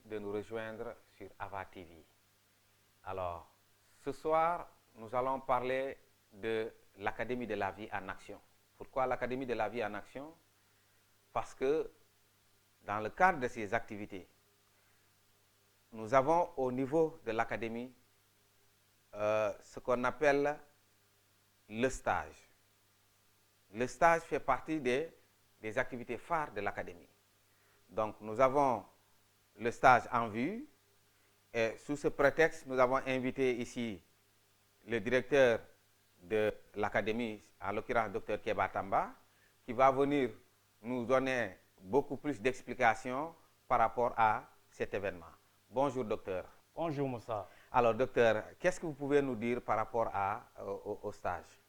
de nous rejoindre sur Ava TV. Alors, ce soir, nous allons parler de l'Académie de la vie en action. Pourquoi l'Académie de la vie en action? Parce que dans le cadre de ces activités, nous avons au niveau de l'Académie ce qu'on appelle le stage. Le stage fait partie des activités phares de l'Académie. Donc, nous avons le stage en vue et sous ce prétexte, nous avons invité ici le directeur de l'Académie, en l'occurrence Dr Keba Tamba, qui va venir nous donner beaucoup plus d'explications par rapport à cet événement. Bonjour docteur. Bonjour Moussa. Alors docteur, qu'est-ce que vous pouvez nous dire par rapport au stage?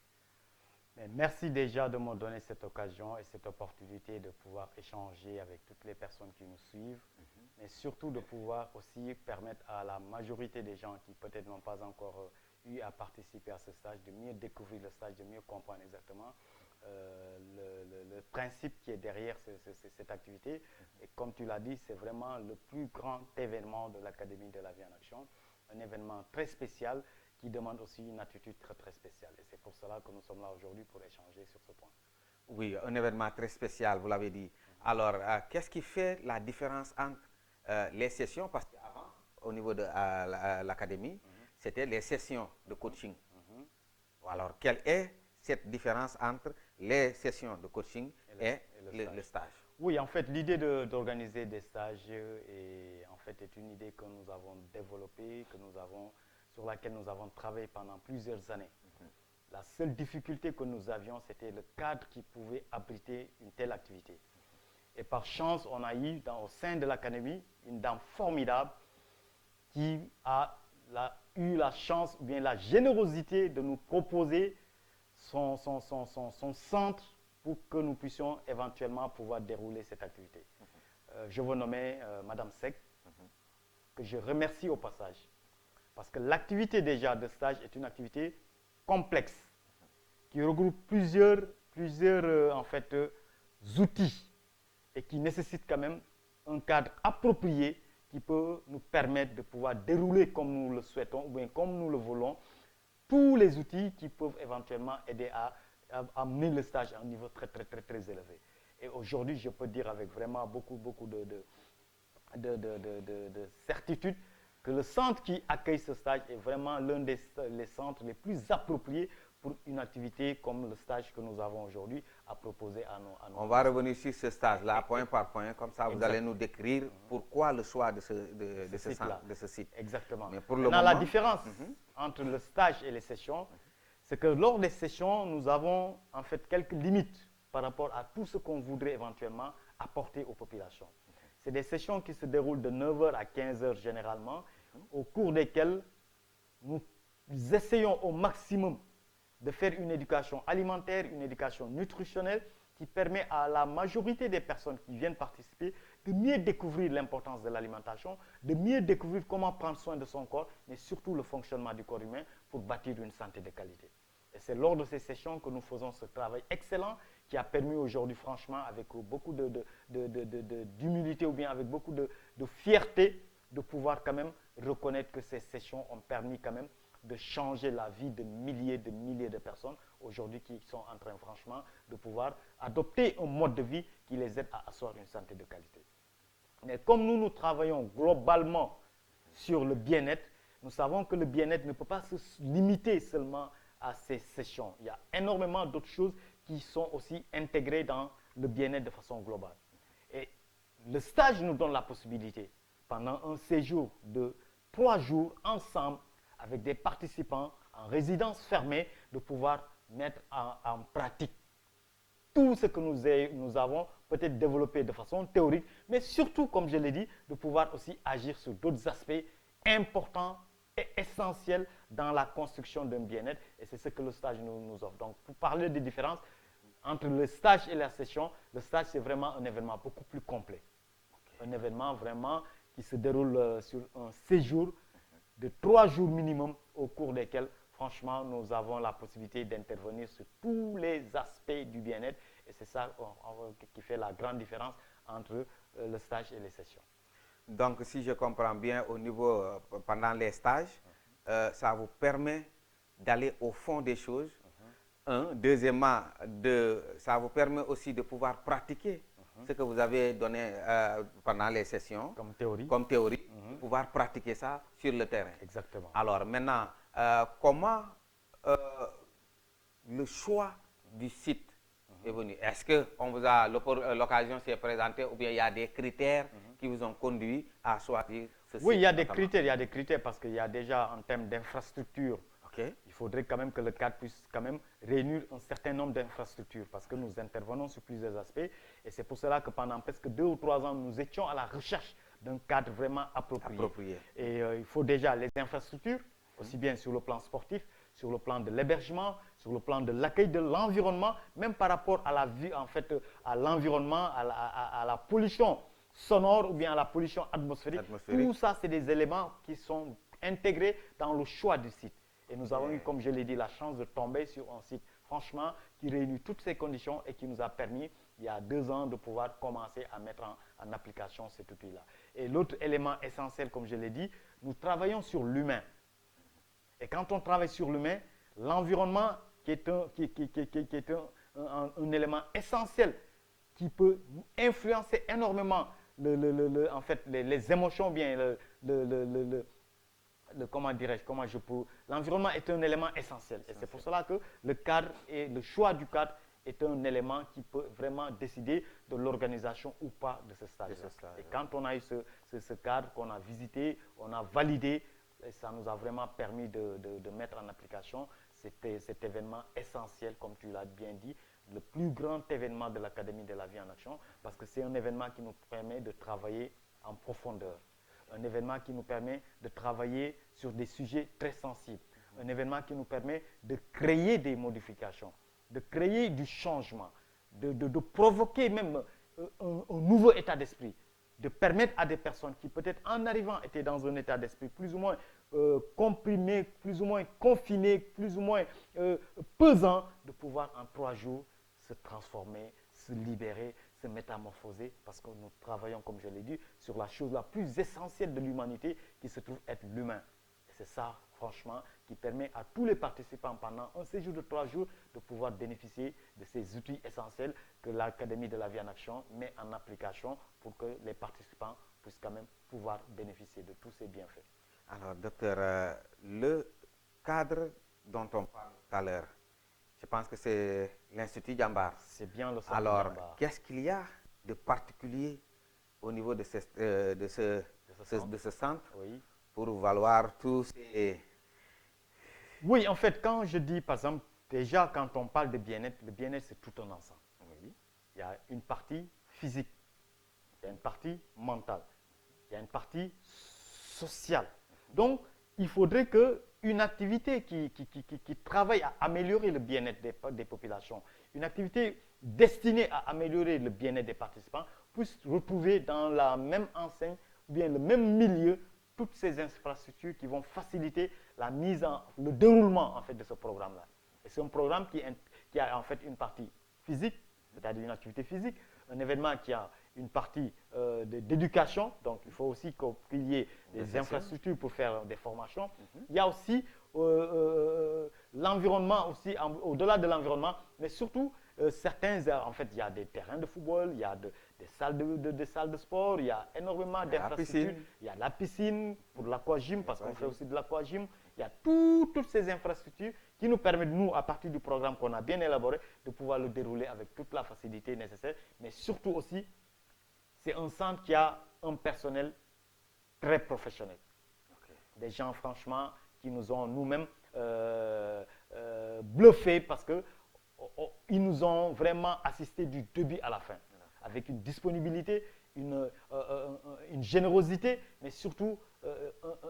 Merci déjà de me donner cette occasion et cette opportunité de pouvoir échanger avec toutes les personnes qui nous suivent, mais surtout de pouvoir aussi permettre à la majorité des gens qui peut-être n'ont pas encore eu à participer à ce stage, de mieux découvrir le stage, de mieux comprendre exactement le principe qui est derrière cette activité. Et comme tu l'as dit, c'est vraiment le plus grand événement de l'Académie de la vie en action, un événement très spécial qui demande aussi une attitude très très spéciale. Et c'est pour cela que nous sommes là aujourd'hui pour échanger sur ce point. Oui, un événement très spécial, vous l'avez dit. Alors, qu'est-ce qui fait la différence entre les sessions? Parce qu'avant, au niveau de l'Académie, c'était les sessions de coaching. Alors, quelle est cette différence entre les sessions de coaching et le stage? Oui, en fait, l'idée d'organiser des stages est une idée que nous avons développée, sur laquelle nous avons travaillé pendant plusieurs années. La seule difficulté que nous avions, c'était le cadre qui pouvait abriter une telle activité. Et par chance, on a eu au sein de l'académie une dame formidable qui a eu la chance, ou bien la générosité de nous proposer son centre pour que nous puissions éventuellement pouvoir dérouler cette activité. Je veux nommer Madame Sek, que je remercie au passage. Parce que l'activité déjà de stage est une activité complexe qui regroupe plusieurs outils et qui nécessite quand même un cadre approprié qui peut nous permettre de pouvoir dérouler comme nous le souhaitons ou bien comme nous le voulons tous les outils qui peuvent éventuellement aider à amener le stage à un niveau très très très très élevé. Et aujourd'hui, je peux dire avec vraiment beaucoup de certitude que le centre qui accueille ce stage est vraiment l'un des centres les plus appropriés pour une activité comme le stage que nous avons aujourd'hui à proposer à nos On va revenir sur ce stage-là, point par point, comme ça vous allez nous décrire pourquoi le choix de ce site. Exactement. Mais pour Maintenant, la différence entre le stage et les sessions, c'est que lors des sessions, nous avons en fait quelques limites par rapport à tout ce qu'on voudrait éventuellement apporter aux populations. C'est des sessions qui se déroulent de 9 h à 15 h généralement, au cours desquelles nous essayons au maximum de faire une éducation alimentaire, une éducation nutritionnelle qui permet à la majorité des personnes qui viennent participer de mieux découvrir l'importance de l'alimentation, de mieux découvrir comment prendre soin de son corps, mais surtout le fonctionnement du corps humain pour bâtir une santé de qualité. Et c'est lors de ces sessions que nous faisons ce travail excellent qui a permis aujourd'hui, franchement, avec beaucoup d'humilité ou bien avec beaucoup de fierté, de pouvoir quand même reconnaître que ces sessions ont permis quand même de changer la vie de milliers de personnes aujourd'hui qui sont en train, franchement, de pouvoir adopter un mode de vie qui les aide à asseoir une santé de qualité. Mais comme nous travaillons globalement sur le bien-être, nous savons que le bien-être ne peut pas se limiter seulement à ces sessions. Il y a énormément d'autres choses qui sont aussi intégrées dans le bien-être de façon globale. Et le stage nous donne la possibilité, pendant un séjour de 3 jours ensemble, avec des participants en résidence fermée, de pouvoir mettre en pratique tout ce que nous avons peut-être développé de façon théorique, mais surtout, comme je l'ai dit, de pouvoir aussi agir sur d'autres aspects importants et essentiels dans la construction d'un bien-être. Et c'est ce que le stage nous offre. Donc, pour parler des différences entre le stage et la session, le stage, c'est vraiment un événement beaucoup plus complet. Un événement vraiment qui se déroule sur un séjour de 3 jours minimum au cours desquels, franchement, nous avons la possibilité d'intervenir sur tous les aspects du bien-être. Et c'est ça qui fait la grande différence entre le stage et les sessions. Donc, si je comprends bien, au niveau, pendant les stages, ça vous permet d'aller au fond des choses. Deuxièmement, ça vous permet aussi de pouvoir pratiquer ce que vous avez donné pendant les sessions. Comme théorie. De pouvoir pratiquer ça sur le terrain. Exactement. Alors maintenant, comment le choix du site est venu? Est-ce que l'occasion s'est présentée ou bien il y a des critères qui vous ont conduit à choisir ce site? Oui, il y a des critères parce qu'il y a déjà en termes d'infrastructure. Il faudrait quand même que le cadre puisse quand même réunir un certain nombre d'infrastructures parce que nous intervenons sur plusieurs aspects et c'est pour cela que pendant presque 2 ou 3 ans, nous étions à la recherche d'un cadre vraiment approprié. Et il faut déjà les infrastructures, aussi bien sur le plan sportif, sur le plan de l'hébergement, sur le plan de l'accueil de l'environnement, même par rapport à la vie, en fait, à l'environnement, à la pollution sonore ou bien à la pollution atmosphérique. Tout ça, c'est des éléments qui sont intégrés dans le choix du site. Et nous avons eu, comme je l'ai dit, la chance de tomber sur un site, franchement, qui réunit toutes ces conditions et qui nous a permis, il y a 2 ans, de pouvoir commencer à mettre en application cet outil-là. Et l'autre élément essentiel, comme je l'ai dit, nous travaillons sur l'humain. Et quand on travaille sur l'humain, l'environnement qui est un élément essentiel qui peut influencer énormément en fait, les émotions, bien l'environnement est un élément essentiel. Et c'est pour cela que le cadre et le choix du cadre est un élément qui peut vraiment décider de l'organisation ou pas de ce stage. Et quand on a eu ce cadre qu'on a visité, on a validé, et ça nous a vraiment permis de mettre en application cet événement essentiel, comme tu l'as bien dit, le plus grand événement de l'Académie de la vie en action, parce que c'est un événement qui nous permet de travailler en profondeur. Un événement qui nous permet de travailler sur des sujets très sensibles. Un événement qui nous permet de créer des modifications, de créer du changement, de provoquer même un nouveau état d'esprit, de permettre à des personnes qui peut-être en arrivant étaient dans un état d'esprit plus ou moins comprimé, plus ou moins confiné, plus ou moins pesant, de pouvoir en 3 jours se transformer, se libérer, se métamorphoser, parce que nous travaillons, comme je l'ai dit, sur la chose la plus essentielle de l'humanité qui se trouve être l'humain. Et c'est ça, franchement, qui permet à tous les participants pendant un séjour de 3 jours de pouvoir bénéficier de ces outils essentiels que l'Académie de la vie en action met en application pour que les participants puissent quand même pouvoir bénéficier de tous ces bienfaits. Alors, docteur, le cadre dont on parle tout à l'heure, je pense que c'est l'Institut Jambar. C'est bien le centre Alors, Jambar. qu'est-ce qu'il y a de particulier au niveau de ce centre pour valoir tous ces... Oui, en fait, quand je dis, par exemple, déjà quand on parle de bien-être, le bien-être c'est tout un ensemble. Oui. Il y a une partie physique, il y a une partie mentale, il y a une partie sociale. Donc, il faudrait qu'une activité qui travaille à améliorer le bien-être des populations, une activité destinée à améliorer le bien-être des participants, puisse retrouver dans la même enseigne ou bien le même milieu toutes ces infrastructures qui vont faciliter le déroulement en fait, de ce programme-là. Et c'est un programme qui a en fait une partie physique, c'est-à-dire une activité physique, un événement qui a une partie d'éducation, donc il faut aussi qu'il y ait des infrastructures pour faire des formations. Il y a aussi l'environnement, aussi au-delà de l'environnement, mais surtout en fait, il y a des terrains de football, il y a des salles de sport, il y a énormément d'infrastructures. Il y a la piscine pour l'aquagym, parce qu'on fait aussi de l'aquagym. Il y a toutes ces infrastructures qui nous permettent, nous, à partir du programme qu'on a bien élaboré, de pouvoir le dérouler avec toute la facilité nécessaire. Mais surtout aussi, c'est un centre qui a un personnel très professionnel. Des gens, franchement, qui nous ont nous-mêmes bluffés parce qu'ils nous ont vraiment assisté du début à la fin, avec une disponibilité, une générosité, mais surtout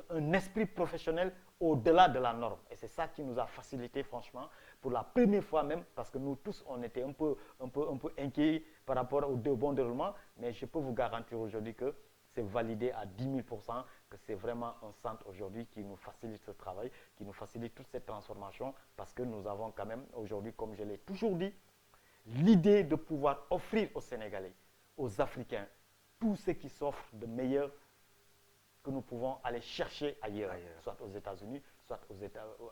un esprit professionnel au-delà de la norme. Et c'est ça qui nous a facilité, franchement, pour la première fois même, parce que nous tous, on était un peu inquiets par rapport au bon déroulement, mais je peux vous garantir aujourd'hui que c'est validé à 10 000 %, que c'est vraiment un centre aujourd'hui qui nous facilite ce travail, qui nous facilite toute cette transformation, parce que nous avons quand même aujourd'hui, comme je l'ai toujours dit, l'idée de pouvoir offrir aux Sénégalais, aux Africains, tout ce qui s'offre de meilleur que nous pouvons aller chercher ailleurs. Soit aux États-Unis, soit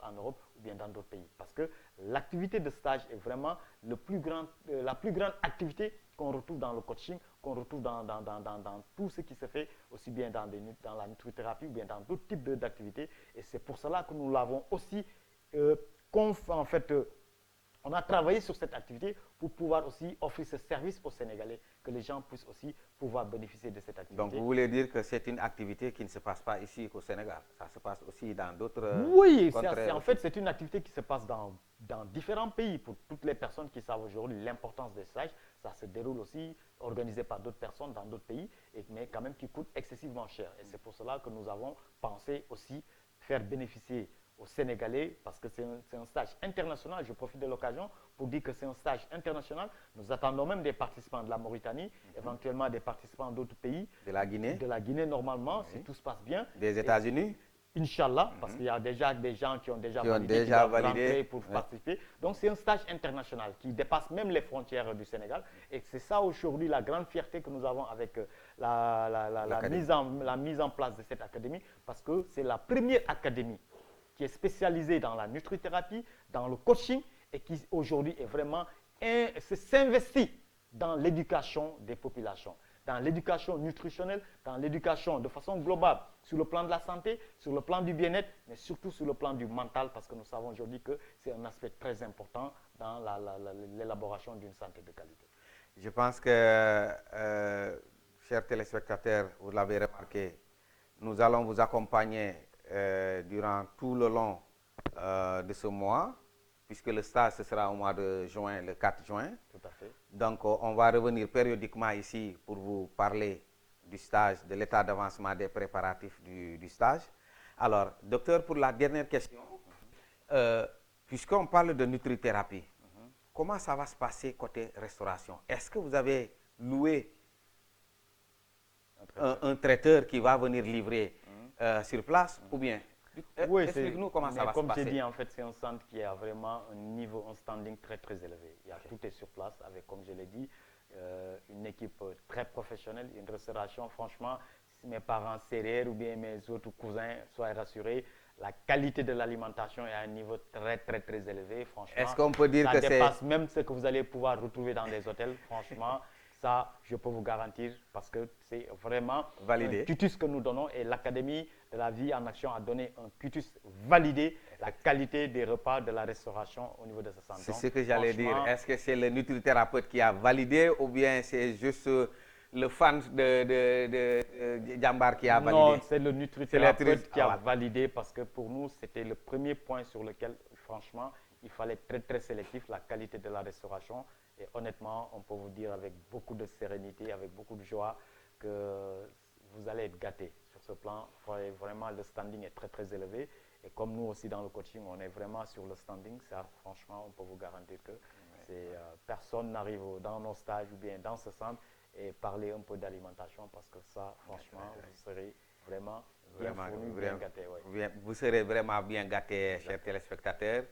en Europe ou bien dans d'autres pays. Parce que l'activité de stage est vraiment la plus grande activité qu'on retrouve dans le coaching, qu'on retrouve dans tout ce qui se fait, aussi bien dans la nutrithérapie ou bien dans d'autres types d'activités. Et c'est pour cela que nous l'avons aussi, on a travaillé sur cette activité pour pouvoir aussi offrir ce service aux Sénégalais, que les gens puissent aussi pouvoir bénéficier de cette activité. Donc, vous voulez dire que c'est une activité qui ne se passe pas ici qu'au Sénégal? Ça se passe aussi dans d'autres Oui, en fait, c'est une activité qui se passe dans différents pays. Pour toutes les personnes qui savent aujourd'hui l'importance des stages, ça se déroule aussi, organisé par d'autres personnes dans d'autres pays, mais quand même qui coûte excessivement cher. Et c'est pour cela que nous avons pensé aussi faire bénéficier aux Sénégalais, parce que c'est un stage international. Je profite de l'occasion pour dire que c'est un stage international. Nous attendons même des participants de la Mauritanie, éventuellement des participants d'autres pays. De la Guinée? De la Guinée, normalement, si tout se passe bien. Des États-Unis? Inch'Allah, parce qu'il y a déjà des gens qui ont déjà validé pour participer. Donc, c'est un stage international qui dépasse même les frontières du Sénégal. Et c'est ça aujourd'hui la grande fierté que nous avons avec la mise en place de cette académie, parce que c'est la première académie qui est spécialisée dans la nutrithérapie, dans le coaching, et qui aujourd'hui est vraiment s'investit dans l'éducation des populations, dans l'éducation nutritionnelle, dans l'éducation de façon globale, sur le plan de la santé, sur le plan du bien-être, mais surtout sur le plan du mental, parce que nous savons aujourd'hui que c'est un aspect très important dans l'élaboration d'une santé de qualité. Je pense que, chers téléspectateurs, vous l'avez remarqué, nous allons vous accompagner durant tout le long de ce mois, puisque le stage ce sera au mois de juin, le 4 juin. Tout à fait. Donc, on va revenir périodiquement ici pour vous parler du stage, de l'état d'avancement des préparatifs du stage. Alors, docteur, pour la dernière question, puisqu'on parle de nutrithérapie, comment ça va se passer côté restauration? Est-ce que vous avez loué un traiteur qui va venir livrer sur place ou bien? Oui, explique-nous comment ça va se passer. Comme j'ai dit, en fait, c'est un centre qui a vraiment un standing très très élevé. Tout est sur place avec, comme je l'ai dit, une équipe très professionnelle, une restauration. Franchement, si mes parents sérères ou bien mes autres cousins soient rassurés, la qualité de l'alimentation est à un niveau très très très élevé. Franchement, est-ce qu'on peut dire que ça dépasse même ce que vous allez pouvoir retrouver dans des hôtels. Franchement, ça, je peux vous garantir, parce que c'est vraiment validé. Un cutus que nous donnons, et l'Académie de la vie en action a donné un cutus validé, la qualité des repas de la restauration au niveau de ce centre. C'est ce que j'allais dire. Est-ce que c'est le nutrithérapeute qui a validé ou bien c'est juste le fan de Djambar qui a validé? Non, c'est le nutrithérapeute qui a validé, parce que pour nous, c'était le premier point sur lequel, franchement, il fallait être très très sélectif, la qualité de la restauration. Et honnêtement, on peut vous dire avec beaucoup de sérénité, avec beaucoup de joie, que vous allez être gâtés sur ce plan. Vraiment, le standing est très très élevé. Et comme nous aussi dans le coaching, on est vraiment sur le standing. Ça, franchement, on peut vous garantir que personne n'arrive dans nos stages ou bien dans ce centre et parler un peu d'alimentation, parce que ça, franchement, vous serez vraiment bien fournis, bien gâtés. Ouais. Vous serez vraiment bien gâtés, chers téléspectateurs.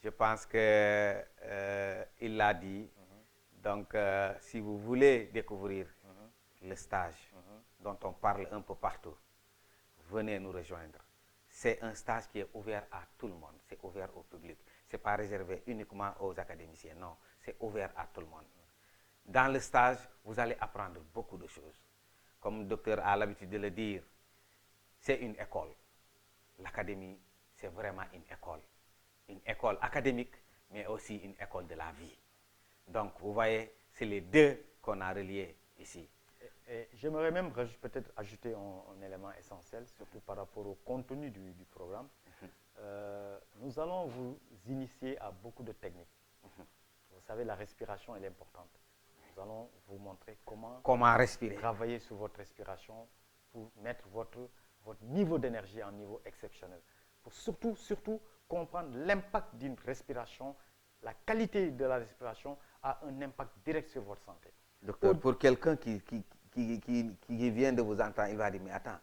Je pense qu'il l'a dit. Donc, si vous voulez découvrir le stage dont on parle un peu partout, venez nous rejoindre. C'est un stage qui est ouvert à tout le monde, c'est ouvert au public. Ce n'est pas réservé uniquement aux académiciens, non, c'est ouvert à tout le monde. Dans le stage, vous allez apprendre beaucoup de choses. Comme le docteur a l'habitude de le dire, c'est une école. L'académie, c'est vraiment une école académique, mais aussi une école de la vie. Donc, vous voyez, c'est les deux qu'on a reliés ici. Et j'aimerais même peut-être ajouter un élément essentiel, surtout par rapport au contenu du programme. Nous allons vous initier à beaucoup de techniques. Vous savez, la respiration, elle est importante. Nous allons vous montrer comment respirer, travailler sur votre respiration pour mettre votre niveau d'énergie à un niveau exceptionnel. Pour surtout comprendre l'impact d'une respiration. La qualité de la respiration a un impact direct sur votre santé. Docteur, pour quelqu'un qui vient de vous entendre, il va dire, mais attends,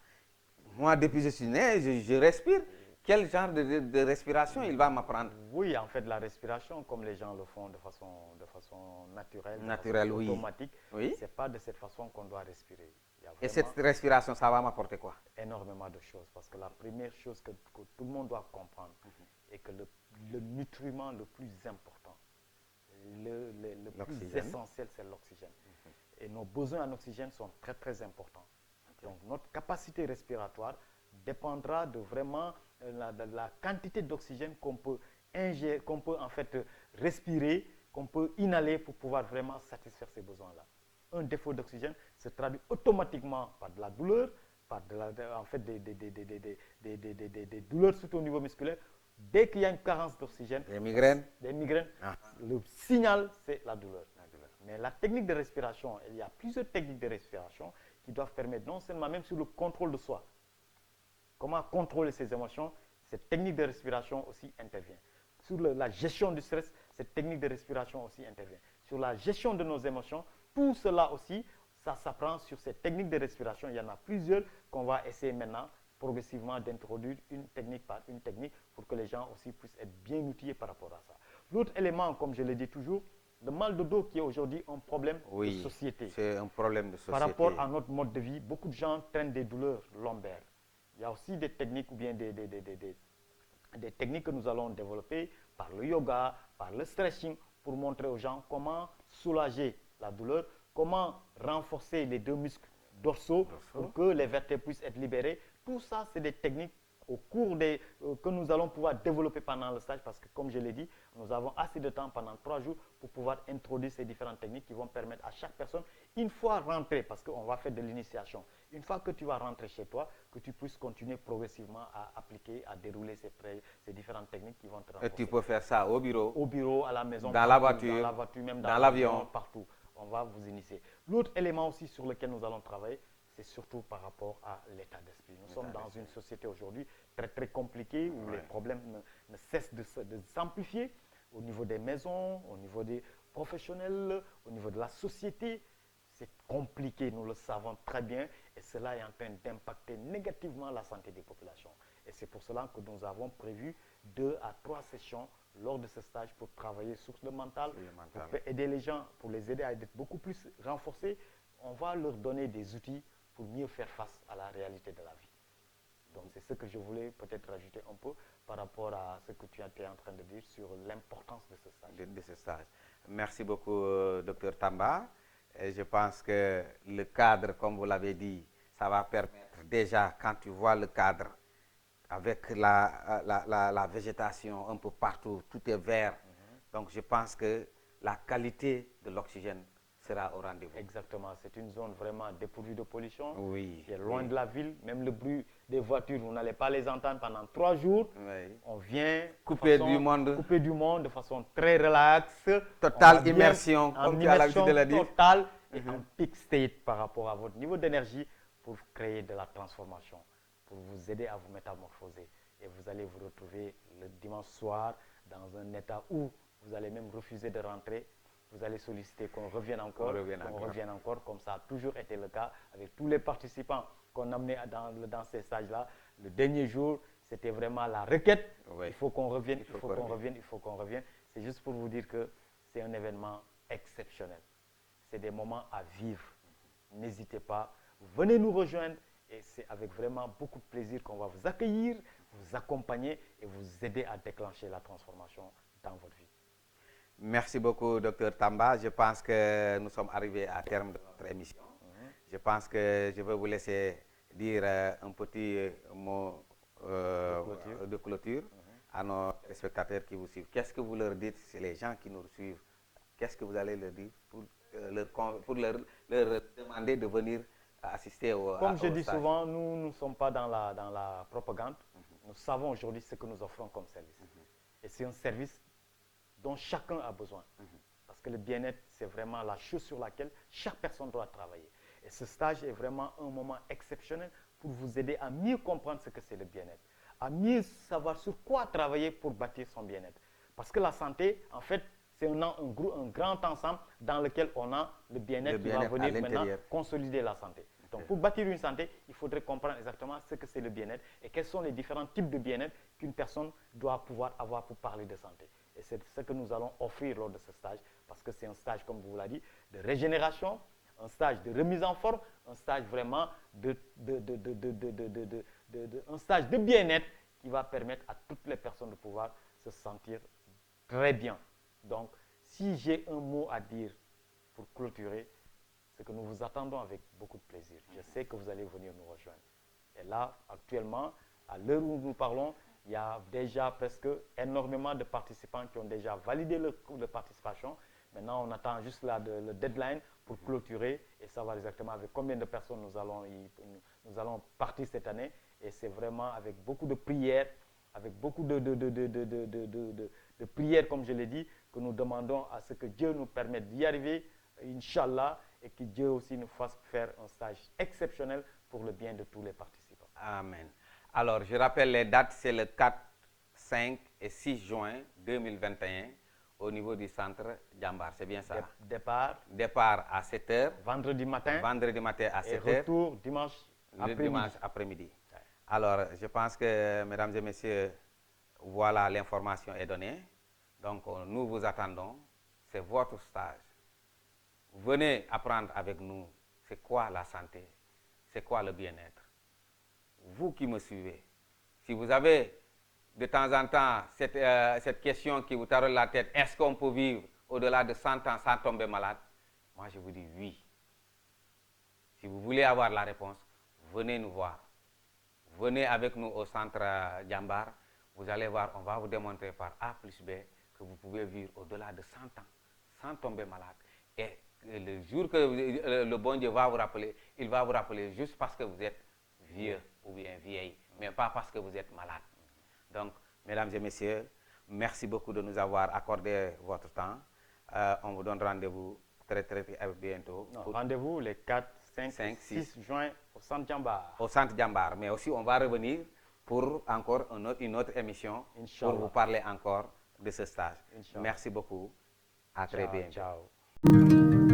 moi depuis que je suis né, je respire. Quel genre de respiration il va m'apprendre? Oui, en fait, la respiration, comme les gens le font de façon naturelle, oui. automatique, Oui. ce n'est pas de cette façon qu'on doit respirer. Il y a Et vraiment cette respiration, ça va m'apporter quoi? énormément de choses. Parce que la première chose que tout le monde doit comprendre est que le nutriment le plus important, le plus essentiel, c'est l'oxygène. Et nos besoins en oxygène sont très, très importants. Donc, notre capacité respiratoire dépendra de vraiment de la quantité d'oxygène qu'on peut ingérer, qu'on peut en fait respirer, qu'on peut inhaler pour pouvoir vraiment satisfaire ces besoins-là. Un défaut d'oxygène se traduit automatiquement par de la douleur, par en fait des douleurs surtout au niveau musculaire. Dès qu'il y a une carence d'oxygène, des migraines, le signal, c'est la douleur. Mais la technique de respiration, il y a plusieurs techniques de respiration qui doivent permettre non seulement même sur le contrôle de soi, comment contrôler ses émotions, cette technique de respiration aussi intervient. Sur la gestion du stress, cette technique de respiration aussi intervient. Sur la gestion de nos émotions, tout cela aussi, ça s'apprend sur cette technique de respiration. Il y en a plusieurs qu'on va essayer maintenant progressivement d'introduire une technique par une technique pour que les gens aussi puissent être bien outillés par rapport à ça. L'autre élément, comme je le dis toujours, le mal de dos qui est aujourd'hui un problème de société. C'est un problème de société. Par rapport à notre mode de vie, beaucoup de gens traînent des douleurs lombaires. Il y a aussi des techniques ou bien des techniques que nous allons développer par le yoga, par le stretching, pour montrer aux gens comment soulager la douleur, comment renforcer les deux muscles dorsaux pour que les vertèbres puissent être libérées. Tout ça, c'est des techniques au cours que nous allons pouvoir développer pendant le stage parce que, comme je l'ai dit, nous avons assez de temps pendant 3 jours pour pouvoir introduire ces différentes techniques qui vont permettre à chaque personne, une fois rentré, parce qu'on va faire de l'initiation, une fois que tu vas rentrer chez toi, que tu puisses continuer progressivement à appliquer, à dérouler ces différentes techniques qui vont te renforcer. Et tu peux faire ça au bureau, à la maison, dans la voiture, même dans l'avion, partout. On va vous initier. L'autre élément aussi sur lequel nous allons travailler, c'est surtout par rapport à l'état d'esprit. Nous sommes dans une société aujourd'hui très, très compliquée où les problèmes ne cessent de s'amplifier au niveau des maisons, au niveau des professionnels, au niveau de la société. C'est compliqué, nous le savons très bien, et cela est en train d'impacter négativement la santé des populations. Et c'est pour cela que nous avons prévu 2 à 3 sessions lors de ce stage pour travailler sur le mental, pour aider les gens, pour les aider à être beaucoup plus renforcés. On va leur donner des outils pour mieux faire face à la réalité de la vie. Donc c'est ce que je voulais peut-être rajouter un peu par rapport à ce que tu étais en train de dire sur l'importance de ce stage. Merci beaucoup, Dr Tamba. Et je pense que le cadre, comme vous l'avez dit, ça va permettre déjà, quand tu vois le cadre, avec la végétation un peu partout, tout est vert. Donc je pense que la qualité de l'oxygène sera au rendez-vous. Exactement, c'est une zone vraiment dépourvue de pollution, qui est loin de la ville, même le bruit des voitures, vous n'allez pas les entendre pendant 3 jours. On vient couper du monde de façon très relaxe. Totale immersion, comme tu as l'habitude de le dire. Totale et en peak state par rapport à votre niveau d'énergie pour créer de la transformation, pour vous aider à vous métamorphoser. Et vous allez vous retrouver le dimanche soir dans un état où vous allez même refuser de rentrer. Vous allez solliciter qu'on revienne encore, comme ça a toujours été le cas avec tous les participants qu'on amenait dans ces stages-là. Le dernier jour, c'était vraiment la requête. Il faut qu'on revienne, il faut qu'on revienne. C'est juste pour vous dire que c'est un événement exceptionnel. C'est des moments à vivre. N'hésitez pas, venez nous rejoindre et c'est avec vraiment beaucoup de plaisir qu'on va vous accueillir, vous accompagner et vous aider à déclencher la transformation dans votre vie. Merci beaucoup, Dr Tamba. Je pense que nous sommes arrivés à terme de notre émission. Je pense que je vais vous laisser dire un petit mot de clôture à nos spectateurs qui vous suivent. Qu'est-ce que vous leur dites, c'est les gens qui nous suivent, qu'est-ce que vous allez leur dire pour leur demander de venir assister au Comme je dis souvent, nous ne sommes pas dans la propagande. Nous savons aujourd'hui ce que nous offrons comme service. Et c'est un service dont chacun a besoin. Parce que le bien-être, c'est vraiment la chose sur laquelle chaque personne doit travailler. Et ce stage est vraiment un moment exceptionnel pour vous aider à mieux comprendre ce que c'est le bien-être, à mieux savoir sur quoi travailler pour bâtir son bien-être. Parce que la santé, en fait, c'est un grand ensemble dans lequel on a le bien-être qui va venir maintenant consolider la santé. Donc, pour bâtir une santé, il faudrait comprendre exactement ce que c'est le bien-être et quels sont les différents types de bien-être qu'une personne doit pouvoir avoir pour parler de santé. Et c'est ce que nous allons offrir lors de ce stage, parce que c'est un stage, comme vous l'avez dit, de régénération, un stage de remise en forme, un stage vraiment un stage de bien-être qui va permettre à toutes les personnes de pouvoir se sentir très bien. Donc, si j'ai un mot à dire pour clôturer, c'est que nous vous attendons avec beaucoup de plaisir. Je sais que vous allez venir nous rejoindre. Et là, actuellement, à l'heure où nous parlons, il y a déjà presque énormément de participants qui ont déjà validé leur cours de participation. Maintenant, on attend juste là le deadline pour clôturer et savoir exactement avec combien de personnes nous allons partir cette année. Et c'est vraiment avec beaucoup de prières, avec beaucoup de prières, comme je l'ai dit, que nous demandons à ce que Dieu nous permette d'y arriver, Inch'Allah, et que Dieu aussi nous fasse faire un stage exceptionnel pour le bien de tous les participants. Amen. Alors, je rappelle les dates, c'est le 4, 5 et 6 juin 2021 au niveau du centre Jambar, c'est bien ça? Départ à 7h. Vendredi matin À 7h. Et retour dimanche après-midi. Alors, je pense que, mesdames et messieurs, voilà, l'information est donnée. Donc, nous vous attendons. C'est votre stage. Venez apprendre avec nous c'est quoi la santé, c'est quoi le bien-être. Vous qui me suivez, si vous avez de temps en temps cette question qui vous taraude la tête, est-ce qu'on peut vivre au-delà de 100 ans sans tomber malade? Moi, je vous dis oui. Si vous voulez avoir la réponse, venez nous voir. Venez avec nous au centre Jambar. Vous allez voir, on va vous démontrer par A plus B que vous pouvez vivre au-delà de 100 ans sans tomber malade. Et le jour que le bon Dieu va vous rappeler, il va vous rappeler juste parce que vous êtes vieux ou bien vieille, mais pas parce que vous êtes malade. Donc, mesdames et messieurs, merci beaucoup de nous avoir accordé votre temps. On vous donne rendez-vous très bientôt. Rendez-vous les 4, 5, 6 juin au centre Jambar. Au centre Jambar, mais aussi on va revenir pour encore une autre émission pour vous parler encore de ce stage. Merci beaucoup. À très bientôt. Ciao.